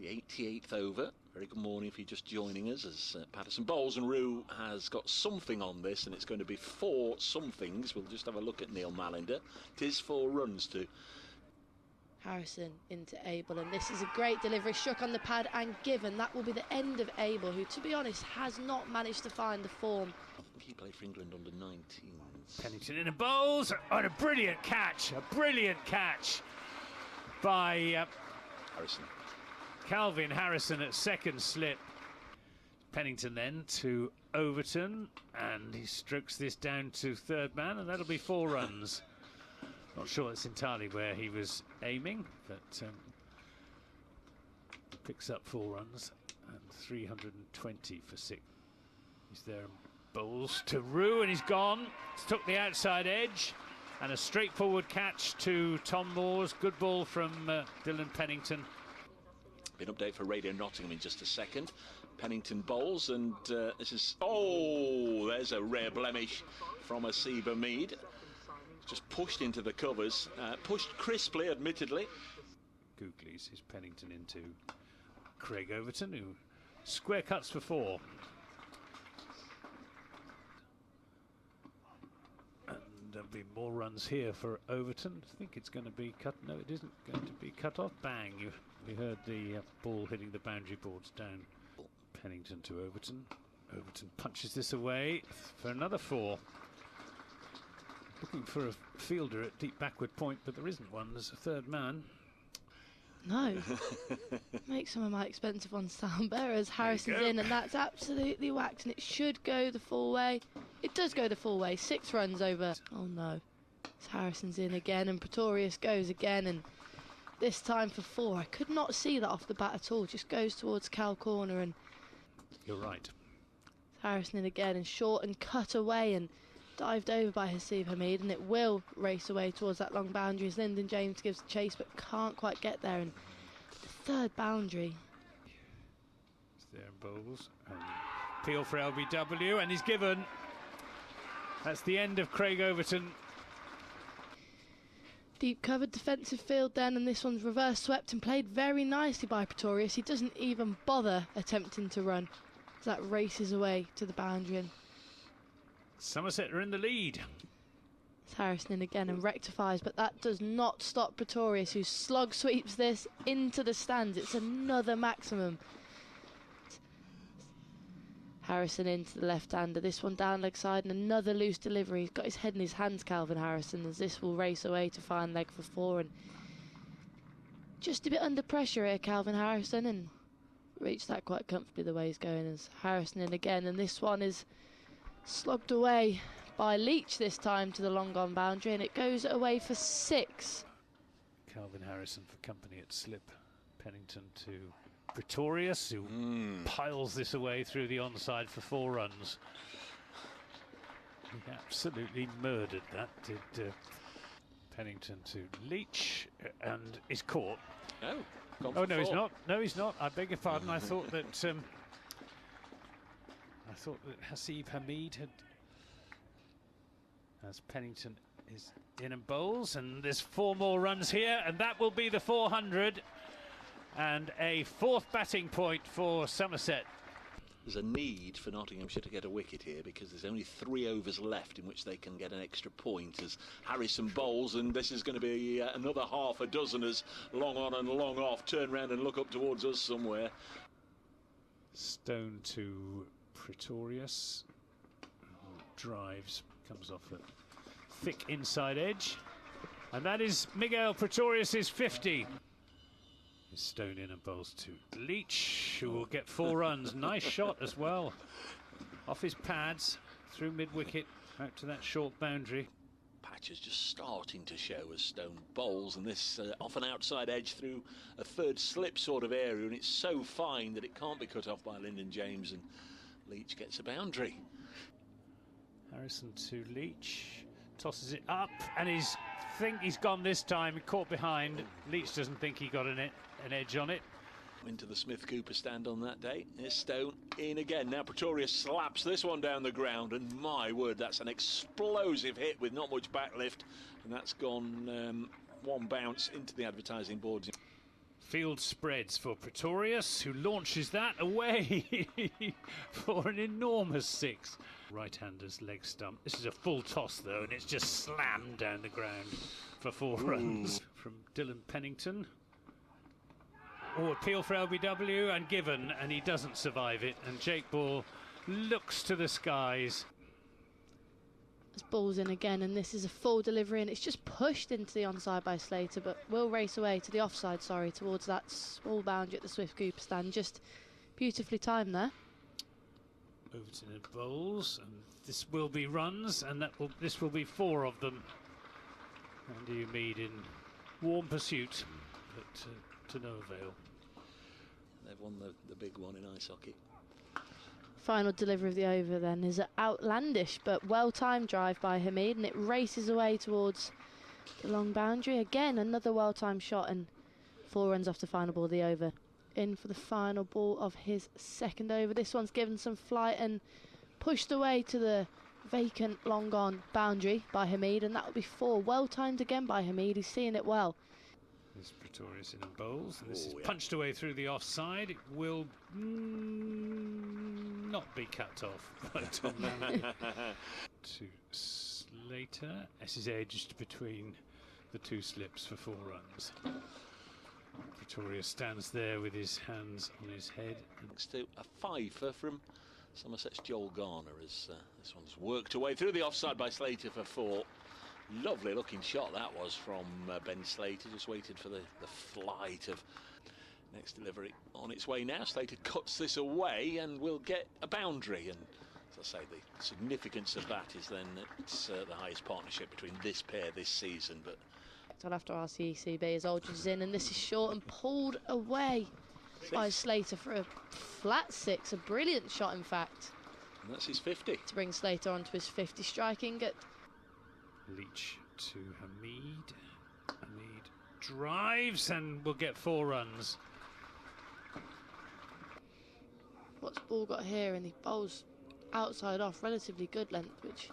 The 88th over. Very good morning if you're just joining us as Patterson bowls, and Rue has got something on this, and it's going to be 4 somethings. We'll just have a look at Neil Mallender. It is 4 runs to Harrison into Abel, and this is a great delivery, struck on the pad and given. That will be the end of Abel, who, to be honest, has not managed to find the form. I think he played for England under 19s. Pennington in the bowls, and a brilliant catch by Harrison. Calvin Harrison at second slip. Pennington then to Overton, and he strokes this down to third man, and that'll be 4 runs. Not sure that's entirely where he was aiming, but picks up 4 runs and 320 for 6. He's there and bowls to Rue, and he's gone. He's took the outside edge, and a straightforward catch to Tom Moore's. Good ball from Dillon Pennington. An update for Radio Nottingham in just a second. Pennington bowls, and this is... Oh, there's a rare blemish from Hameed. Just pushed into the covers, pushed crisply, admittedly. Googlies his Pennington into Craig Overton, who square cuts for 4. And there'll be more runs here for Overton. I think it's going to be cut. No, it isn't going to be cut off. Bang! You heard the ball hitting the boundary boards down. Pennington to Overton. Overton punches this away for another 4. Looking for a fielder at deep backward point, but there isn't one. There's a third man. No. Make some of my expensive ones sound better as Harrison's in, and that's absolutely whacked, and it should go the full way. It does go the full way. 6 runs over. Oh no. It's Harrison's in again, and Pretorius goes again, and this time for 4. I could not see that off the bat at all. Just goes towards Cal corner, and you're right. Harrison in again, and short and cut away, and dived over by Hameed, and it will race away towards that long boundary as Lyndon James gives chase but can't quite get there, and the third boundary. He's there in bowls, and peel for LBW, and he's given. That's the end of Craig Overton. Deep covered defensive field then, and this one's reverse swept and played very nicely by Pretorius. He doesn't even bother attempting to run as that races away to the boundary, and Somerset are in the lead. It's Harrison in again and rectifies, but that does not stop Pretorius, who slog sweeps this into the stands. It's another maximum. Harrison into the left-hander. This one down leg side, and another loose delivery. He's got his head in his hands, Calvin Harrison, as this will race away to find leg for 4. And just a bit under pressure here, Calvin Harrison, and reached that quite comfortably the way he's going. As Harrison in again, and this one is slogged away by Leach this time to the long gone boundary, and it goes away for 6. Calvin Harrison for company at slip. Pennington to Pretorius, who piles this away through the onside for 4 runs. He absolutely murdered that, did Pennington to Leach, and is caught. Oh no, 4. He's not. No, he's not. I beg your pardon. I thought that Haseeb Hameed had, as Pennington is in and bowls, and there's 4 more runs here, and that will be the 400, and a 4th batting point for Somerset. There's a need for Nottinghamshire to get a wicket here because there's only 3 overs left in which they can get an extra point as Harrison bowls, and this is going to be another half a dozen as long on and long off turn round and look up towards us somewhere. Stone to Pretorius, drives, comes off a thick inside edge, and that is Migael Pretorius's 50. Stone in and bowls to Leach, who will get 4 runs. Nice shot as well, off his pads through mid-wicket out to that short boundary. Patch is just starting to show as Stone bowls, and this off an outside edge through a third slip sort of area, and it's so fine that it can't be cut off by Lyndon James, and Leach gets a boundary. Harrison to Leach, tosses it up, and he's gone this time, caught behind. Leach doesn't think he got an edge on it. Into the Smith Cooper stand on that day. Here's Stone in again. Now Pretorius slaps this one down the ground, and my word, that's an explosive hit with not much backlift, and that's gone one bounce into the advertising boards. Field spreads for Pretorius, who launches that away for an enormous 6. Right-hander's leg stump. This is a full toss though, and it's just slammed down the ground for 4 runs from Dillon Pennington. Oh, appeal for LBW and given, and he doesn't survive it. And Jake Ball looks to the skies. This ball's in again, and this is a full delivery, and it's just pushed into the onside by Slater, but will race away to the offside, towards that small boundary at the Swift Cooper stand. Just beautifully timed there. Overton and bowls, and this will be runs, and this will be 4 of them. Andy Hameed in warm pursuit, but to no avail. They've won the big one in ice hockey. Final delivery of the over then is an outlandish but well-timed drive by Hameed, and it races away towards the long boundary. Again, another well-timed shot, and 4 runs off the final ball of the over. In for the final ball of his second over. This one's given some flight and pushed away to the vacant long-on boundary by Hameed, and that will be 4. Well-timed again by Hameed, he's seeing it well. There's Pretorius in and bowls, and this is punched away through the offside. It will not be cut off by Tom Manley. To Slater. This is edged between the 2 slips for 4 runs. Pretorius stands there with his hands on his head. Next to a 5 from Somerset's Joel Garner as this one's worked away through the offside by Slater for 4. Lovely looking shot that was from Ben Slater. Just waited for the flight of next delivery on its way now. Slater cuts this away and will get a boundary, and as I say, the significance of that is then it's the highest partnership between this pair this season. But I'll have to ask the ECB as Aldridge is in, and this is short and pulled away by Slater for a flat 6. A brilliant shot, in fact. And that's his 50. To bring Slater onto his 50, striking at Leach to Hameed. Hameed drives and will get 4 runs. What's Ball got here? And he bowls outside off, relatively good length, which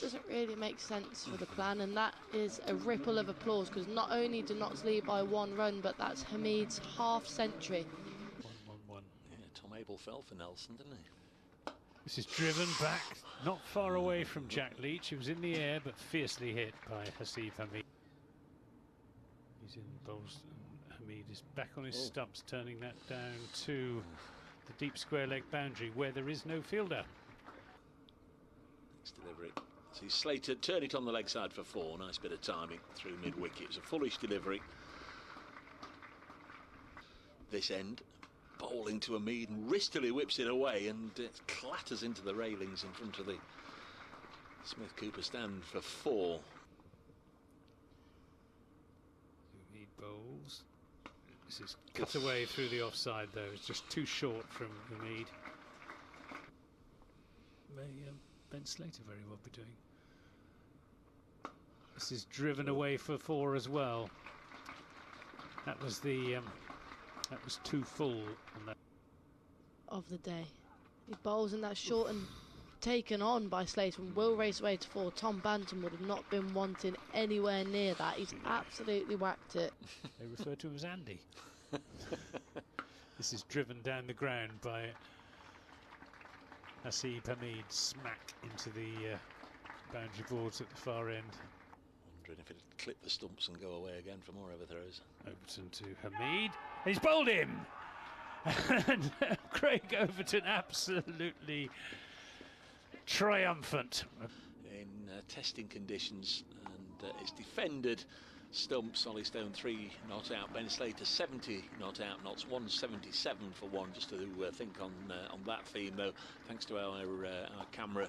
doesn't really make sense for the plan. And that is a ripple of applause, because not only do Notts lead by 1 run, but that's Hameed's half century. 1-1-1. Yeah, Tom Abel fell for Nelson, didn't he? This is driven back, not far away from Jack Leach, who was in the air but fiercely hit by Haseeb Hameed. He's in bowls, and Hameed is back on his stumps, turning that down to the deep square leg boundary where there is no fielder. Next delivery. See Slater turn it on the leg side for 4. Nice bit of timing through mid-wicket. It's a fullish delivery. This end. Bowling to Hameed, and wristily whips it away, and it clatters into the railings in front of the Smith Cooper stand for 4. Hameed bowls. This is cut away through the offside though. It's just too short from Hameed. May Ben Slater very well be doing. This is driven away for 4 as well. That was the that was too full on that. Of the day. He bowls in that short and taken on by Slater, and will race away to 4. Tom Bantam would have not been wanting anywhere near that. He's absolutely whacked it. They refer to him as Andy. This is driven down the ground by Haseeb Hameed, smack into the boundary boards at the far end. Wondering if it'd clip the stumps and go away again for more overthrows. Overton to Hameed. He's bowled him! And Craig Overton absolutely triumphant. In testing conditions, and it's defended stumps. Ollie Stone 3 not out. Ben Slater 70 not out. Notts 177 for 1. Just to think on that theme though, thanks to our camera